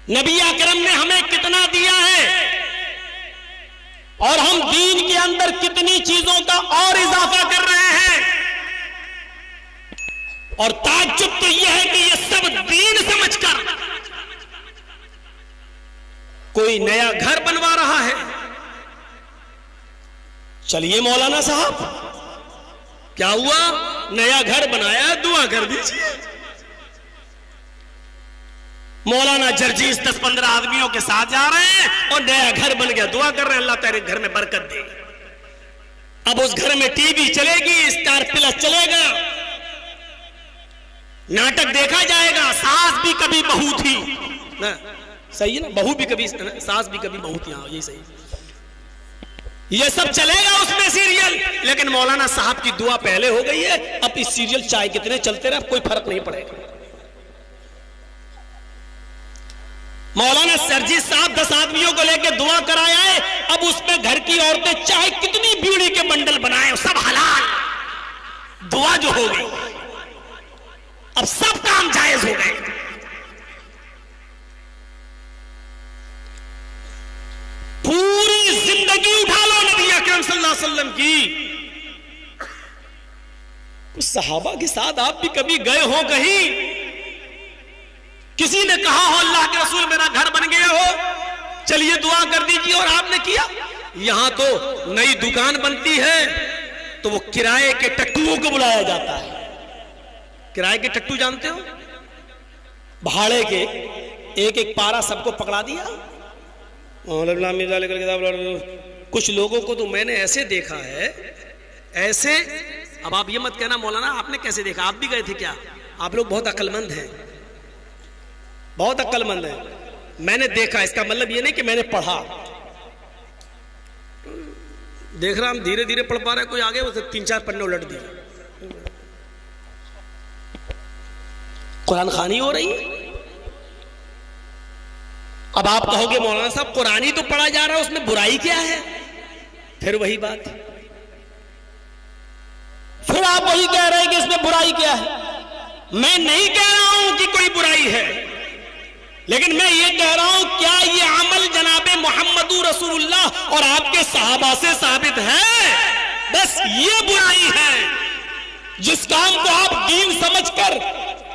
نبی اکرم نے ہمیں کتنا دیا ہے، اور ہم دین کے اندر کتنی چیزوں کا اور اضافہ کر رہے ہیں. اور تعجب تو یہ ہے کہ یہ سب دین سمجھ کر کوئی نیا گھر بنوا رہا ہے. چلیے مولانا صاحب کیا ہوا، نیا گھر بنایا، دعا کر دیجیے. مولانا جرجیس 10-15 آدمیوں کے ساتھ جا رہے ہیں اور نیا گھر بن گیا، دعا کر رہے ہیں اللہ تیرے گھر میں برکت دے. اب اس گھر میں ٹی وی چلے گی، اسٹار پلس چلے گا، ناٹک دیکھا جائے گا، ساس بھی کبھی بہو تھی، صحیح ہے نا، بہو بھی کبھی ساس بھی کبھی بہو تھی. ہاں یہی صحیح. یہ سب چلے گا اس میں سیریل، لیکن مولانا صاحب کی دعا پہلے ہو گئی ہے. اب اس سیریل چاہے کتنے چلتے رہے کوئی فرق نہیں پڑے گا. مولانا سرجیت صاحب 10 آدمیوں کو لے کے دعا کرایا ہے. اب اس میں گھر کی عورتیں چاہے کتنی بیڑی کے بنڈل بنائے سب حلال. دعا جو ہو گئی، اب سب کام جائز ہو گئے. پوری زندگی اٹھا لو نبی اکرم صلی اللہ علیہ وسلم کی، کچھ صحابہ کے ساتھ آپ بھی کبھی گئے ہو کہیں، کسی نے کہا ہو اللہ کے رسول میرا گھر بن گیا ہو، چلیے دعا کر دیجیے، اور آپ نے کیا؟ یہاں تو نئی دکان بنتی ہے تو وہ کرائے کے ٹٹوؤں کو بلایا جاتا ہے. کرائے کے ٹٹو جانتے ہو، بھاڑے کے، ایک ایک پارا سب کو پکڑا دیا. کچھ لوگوں کو تو میں نے ایسے دیکھا ہے، ایسے. اب آپ یہ مت کہنا مولانا آپ نے کیسے دیکھا، آپ بھی گئے تھے کیا؟ آپ لوگ بہت عقل مند ہیں، بہت عقل مند ہیں. میں نے دیکھا، اس کا مطلب یہ نہیں کہ میں نے پڑھا. دیکھ رہا ہم دھیرے دھیرے پڑھ پا رہے، کوئی آگے 3-4 پنے الٹ دیے. قرآن خوانی ہو رہی ہے. اب آپ کہو گے مولانا صاحب قرآن ہی تو پڑھا جا رہا ہے، اس میں برائی کیا ہے؟ پھر وہی بات، پھر آپ وہی کہہ رہے ہیں کہ اس میں برائی کیا ہے. میں نہیں کہہ رہا ہوں کہ کوئی برائی ہے، لیکن میں یہ کہہ رہا ہوں کیا یہ عمل جناب محمد رسول اللہ اور آپ کے صحابہ سے ثابت ہے؟ بس یہ برائی ہے. جس کام کو آپ دین سمجھ کر،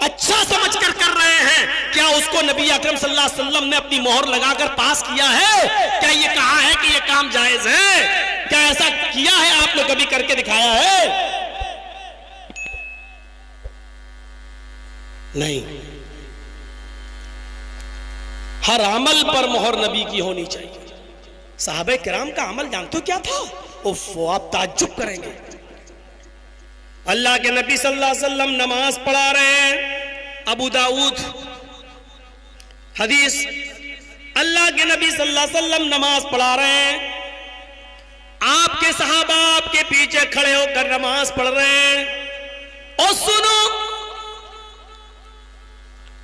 اچھا سمجھ کر رہے ہیں، کیا اس کو نبی اکرم صلی اللہ علیہ وسلم نے اپنی مہر لگا کر پاس کیا ہے؟ کیا یہ کہا ہے کہ یہ کام جائز ہے؟ کیا ایسا کیا ہے آپ نے کبھی کر کے دکھایا ہے؟ نہیں. ہر عمل پر مہر نبی کی ہونی چاہیے. صحابہ کرام کا عمل جانتے ہو کیا تھا؟ آپ تعجب کریں گے. اللہ کے نبی صلی اللہ علیہ وسلم نماز پڑھا رہے ہیں. ابو داؤد حدیث، اللہ کے نبی صلی اللہ علیہ وسلم نماز پڑھا رہے ہیں، آپ کے صحابہ آپ کے پیچھے کھڑے ہو کر نماز پڑھ رہے ہیں. اور سنو،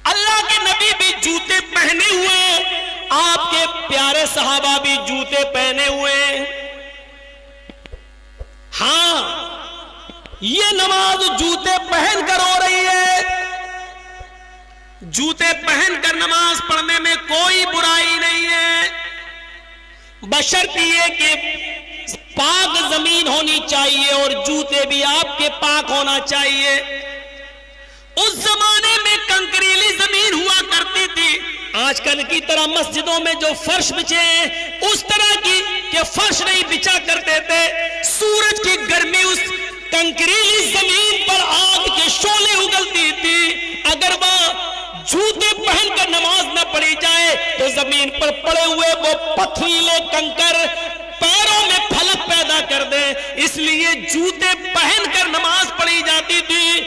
اللہ کے نبی بھی جوتے پہنے ہوئے، آپ کے پیارے صحابہ بھی جوتے پہنے ہوئے. ہاں، یہ نماز جوتے پہن کر ہو رہی ہے. جوتے پہن کر نماز پڑھنے میں کوئی برائی نہیں ہے، بشرط یہ کہ پاک زمین ہونی چاہیے اور جوتے بھی آپ کے پاک ہونا چاہیے. اس زمانے میں کنکریلی زمین ہوا کرتی تھی. آج کل کی طرح مسجدوں میں جو فرش بچے ہیں اس طرح کی کہ فرش نہیں بچا کرتے تھے. سورج کی گرمی اس کنکریلی زمین پر آگ کے شعلے اگلتی تھی. اگر وہ جوتے پہن کر نماز نہ پڑھی جائے تو زمین پر پڑے ہوئے وہ پتھریلے کنکر پیروں میں پھلک پیدا کر دیں. اس لیے جوتے پہن کر نماز پڑھی جاتی تھی.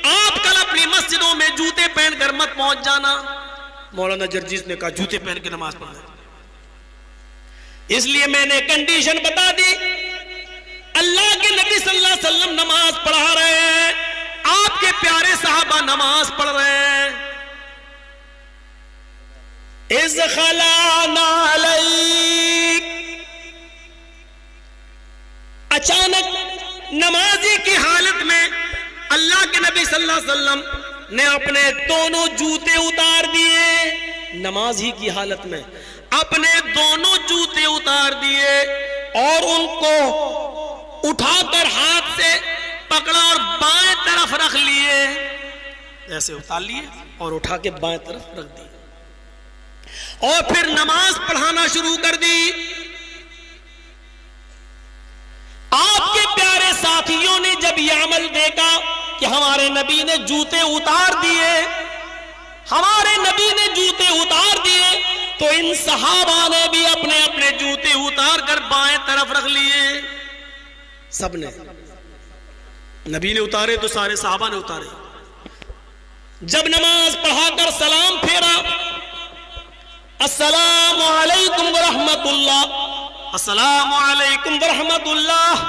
آپ کل اپنی مسجدوں میں جوتے پہن کر مت پہنچ جانا. مولانا جرجیز نے کہا جوتے پہن کے نماز پڑھنا. اس لیے میں نے کنڈیشن بتا دی. اللہ کے نبی صلی اللہ علیہ وسلم نماز پڑھا رہے ہیں، آپ کے پیارے صحابہ نماز پڑھ رہے ہیں. اذ خلانا علیک، اچانک نمازی کی حالت میں اللہ کے نبی صلی اللہ علیہ وسلم نے اپنے دونوں جوتے اتار دیے. نماز ہی کی حالت میں اپنے دونوں جوتے اتار دیے اور ان کو اٹھا کر ہاتھ سے پکڑا اور بائیں طرف رکھ لیے. ایسے اتار لیے اور اٹھا کے بائیں طرف رکھ دیے اور پھر نماز پڑھانا شروع کر دی. آپ کے پیارے ساتھیوں نے جب یہ عمل دیکھا کہ ہمارے نبی نے جوتے اتار دیے، ہمارے نبی نے جوتے اتار دیے، تو ان صحابہ نے بھی اپنے اپنے جوتے اتار کر بائیں طرف رکھ لیے. سب نے، نبی نے اتارے تو سارے صحابہ نے اتارے. جب نماز پڑھا کر سلام پھیرا، السلام علیکم ورحمت اللہ، السلام علیکم ورحمت اللہ،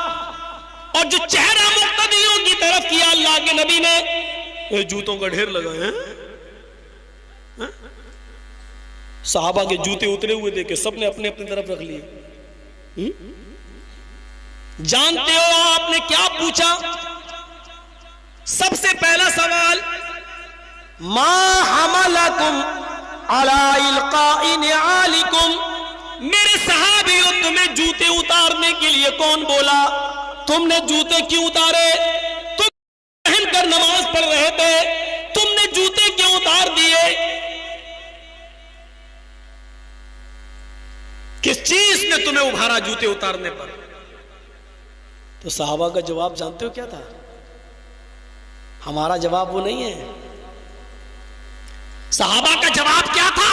اور جو چہرہ مقتدیوں کی طرف کیا اللہ کے نبی نے، جوتوں کا ڈھیر لگا ہے. صحابہ کے جوتے اترے ہوئے دیکھے، سب نے اپنے اپنے طرف رکھ لیے. جانتے ہو آپ نے کیا پوچھا؟ سب سے پہلا سوال، ما حملکم علی القاء نعالکم، میرے صحابیوں تمہیں جوتے اتارنے کے لیے کون بولا؟ تم نے جوتے کیوں اتارے؟ تم پہن کر نماز پڑھ رہے تھے، تم نے جوتے کیوں اتار دیے؟ کس چیز نے تمہیں ابھارا جوتے اتارنے پر؟ تو صحابہ کا جواب جانتے ہو کیا تھا؟ ہمارا جواب وہ نہیں ہے. صحابہ کا جواب کیا تھا؟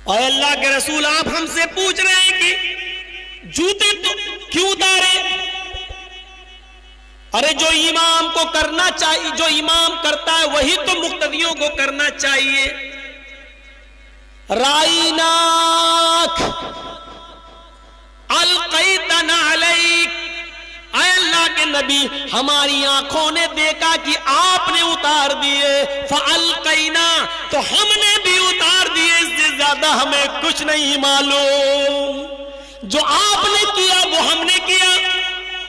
اے اللہ کے رسول آپ ہم سے پوچھ رہے ہیں کہ جوتے تو کیوں اتارے؟ ارے جو امام کو کرنا چاہیے، جو امام کرتا ہے وہی تو مقتدیوں کو کرنا چاہیے. رائناک القیتنا علیک، اے اللہ کے نبی ہماری آنکھوں نے دیکھا کہ آپ نے اتار دیے، فالقینا تو ہم نے بھی اتار دیے، اس سے زیادہ ہمیں کچھ نہیں معلوم. جو آپ نے کیا وہ ہم نے کیا،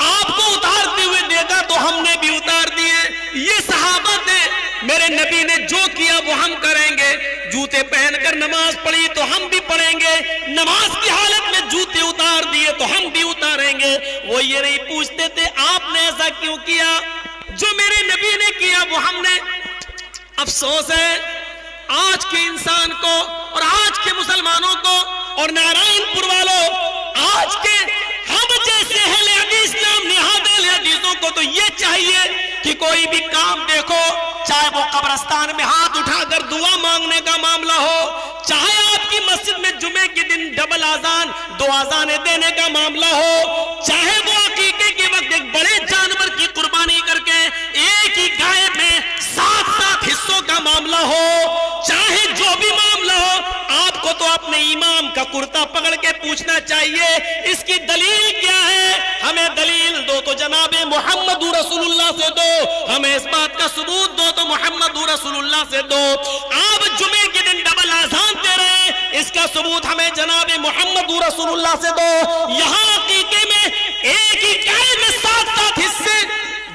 آپ کو اتارتے ہوئے دیکھا تو ہم نے بھی اتار دیے. یہ صحابہ تھے، میرے نبی نے جو کیا وہ ہم کریں گے. جوتے پہن کر نماز پڑھی تو ہم بھی پڑھیں گے، نماز کی حالت میں جوتے اتار دیے تو ہم بھی اتاریں گے. وہ یہ نہیں پوچھتے تھے آپ نے ایسا کیوں کیا، جو میرے نبی نے کیا وہ ہم نے. افسوس ہے آج کے انسان کو اور آج کے مسلمانوں کو اور نارائن پور والوں، آج کے ہم جیسے اہل حدیث نام نہاد اہل حدیثوں کو تو یہ چاہیے کہ کوئی بھی کام دیکھو، چاہے وہ قبرستان میں ہاتھ اٹھا کر دعا مانگنے کا معاملہ ہو، چاہے آپ کی مسجد میں جمعے کے دن ڈبل آذان 2 آذانیں دینے کا معاملہ ہو، چاہے وہ عقیقے کے وقت ایک بڑے جانور کی قربانی کر کے ایک ہی گائے میں 7 حصوں کا معاملہ ہو، چاہے جو بھی معاملہ ہو، آپ کو تو اپنے امام کا کرتا پکڑ کے پوچھنا چاہیے اس کی دلیل کیا ہے. ہمیں دلیل دو تو جناب محمد رسول اللہ سے دو، ہمیں اس بات کا ثبوت دو تو محمد رسول اللہ سے دو. آپ جمعے کے دن ڈبل آذان دے رہے ہیں، اس کا ثبوت ہمیں جناب محمد رسول اللہ سے دو. یہاں عقیقے میں ایک ہی گائے میں 7 حصے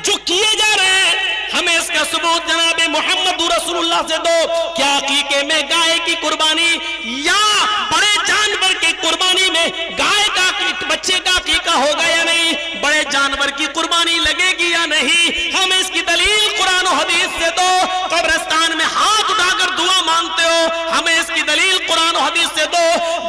جو کیے جا رہے ہیں، ہمیں اس کا ثبوت جناب محمد رسول اللہ سے دو. کیا عقیقے میں گائے کی قربانی یا بڑے جانور کی قربانی میں گائے کا بچے کا عقیقہ ہوگا یا نہیں، بڑے جانور کی قربانی لگے گی یا نہیں؟ ہمیں اس کی دلیل قرآن و حدیث سے دو. قبرستان میں ہاتھ اٹھا کر دعا مانگتے ہو، ہمیں اس کی دلیل قرآن و حدیث سے دو.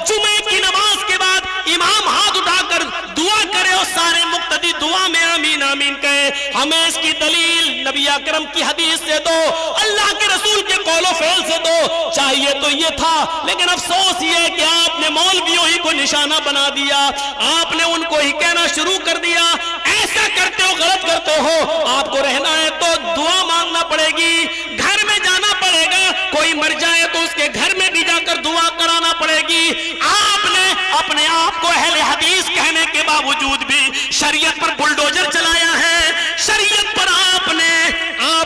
جمعے کی نماز کے بعد امام ہاتھ اٹھا کر دعا کرے اور سارے مقتدی دعا میں آمین آمین کہے، ہمیں اس کی دلیل نبی اکرم کی حدیث سے دو، اللہ کے رسول کے قول و فعل سے دو. چاہیے تو یہ تھا، لیکن افسوس یہ ہے کہ آپ نے مولویوں ہی کو نشانہ بنا دیا، آپ نے ان کو ہی کہنا شروع کر دیا ایسا کرتے ہو غلط کرتے ہو. آپ کو رہنا ہے تو دعا مانگنا پڑے گی، گھر میں جانا پڑے گا، کوئی مر جائے تو اس کے گھر میں بھی جا کر دعا کرانا پڑے گی. آپ نے اپنے آپ کو اہل حدیث کہنے کے باوجود بھی شریعت پر بلڈوزر چلایا ہے، شریعت پر آپ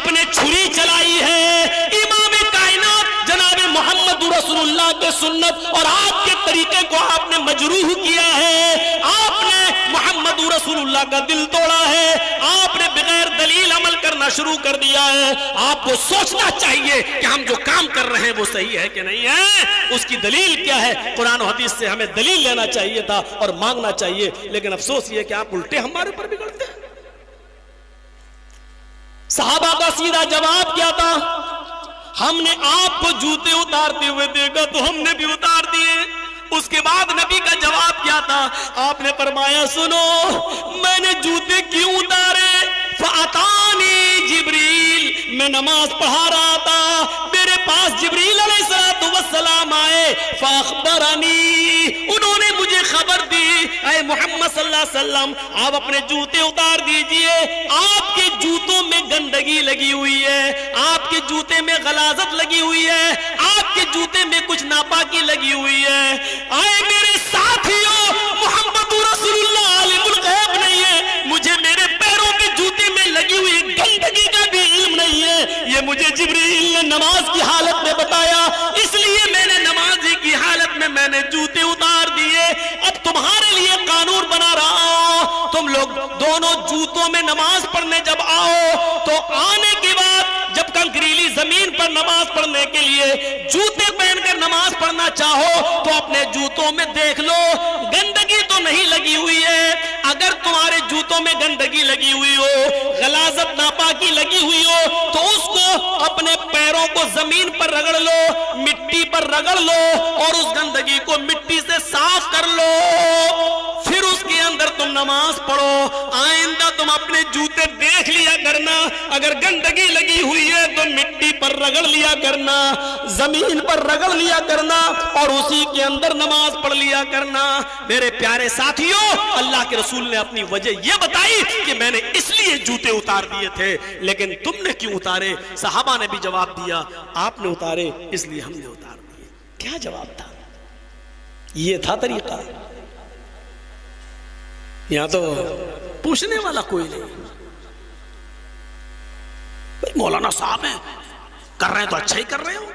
نے چھری چلائی ہے. امام کائنات جناب محمد رسول اللہ کے سنت اور آپ کے طریقے کو آپ نے مجروح کیا ہے، آپ نے محمد رسول اللہ کا دل توڑا ہے، آپ نے بغیر دلیل عمل کرنا شروع کر دیا ہے. آپ کو سوچنا چاہیے کہ ہم جو کام کر رہے ہیں وہ صحیح ہے کہ نہیں ہے، اس کی دلیل کیا ہے. قرآن و حدیث سے ہمیں دلیل لینا چاہیے تھا اور مانگنا چاہیے، لیکن افسوس یہ کہ آپ الٹے ہمارے اوپر بگڑتے ہیں. صحابہ کا سیدھا جواب کیا تھا؟ ہم نے آپ کو جوتے اتارتے ہوئے دیکھا تو ہم نے بھی اتار دیے. اس کے بعد نبی کا جواب کیا تھا؟ آپ نے فرمایا سنو میں نے جوتے کیوں اتارے؟ فَأَتَانِي جبریل، میں نماز پڑھا رہا تھا، میرے پاس جبریل علیہ السلام آئے، فَأَخْبَرَنِي، انہوں نے مجھے خبر دی، اے محمد صلی اللہ علیہ وسلم آپ اپنے جوتے اتار دیجئے، آپ کے جوتوں میں گندگی لگی ہوئی ہے، آپ کے جوتے میں غلاظت لگی ہوئی ہے، آپ کے جوتے میں کچھ ناپاکی لگی ہوئی ہے. اے میرے ساتھیوں، محمد رسول اللہ عالم الغیب نہیں ہے، مجھے میرے پیروں کے جوتے میں لگی ہوئی گندگی کا بھی علم نہیں ہے، یہ مجھے جبریل نے نماز کی حالت میں بتایا، اس لیے میں نے نمازی کی حالت میں نے جوتے اتار دیے. اب تمہارے لیے قانون بنا رہا ہوں، تم لوگ دونوں جوتوں میں نماز پڑھنے جب آؤ تو آنے کے بعد جب کنکریلی زمین پر نماز پڑھنے کے لیے جوتے پہن کر نماز پڑھنا چاہو تو اپنے جوتوں میں دیکھ لو گندگی تو نہیں لگی ہوئی ہے. اگر تمہارے جوتوں میں گندگی لگی ہوئی ہو، غلاظت ناپاکی لگی ہوئی ہو تو اس کو اپنے پیروں کو زمین پر رگڑ لو، مٹی پر رگڑ لو اور اس گندگی کو مٹی سے صاف کر لو، پھر اس کے اندر تم نماز پڑھو آئندہ تم اپنے جوتے دیکھ لیا کرنا، اگر گندگی لگی ہوئی ہے تو مٹی پر رگڑ لیا کرنا، زمین پر رگڑ لیا کرنا اور اسی کے اندر نماز پڑھ لیا کرنا۔ میرے پیارے ساتھیوں، اللہ کے رسول نے اپنی وجہ یہ بتائی کہ میں نے اس لیے جوتے اتار دیے تھے، لیکن تم نے کیوں اتارے؟ صحابہ نے بھی جواب دیا، آپ نے اتارے اس لیے ہم نے اتار دیے۔ کیا جواب تھا؟ یہ تھا طریقہ؟ یہاں تو پوچھنے والا کوئی نہیں۔ مولانا صاحب ہیں، کر رہے ہیں تو اچھا ہی کر رہے ہو،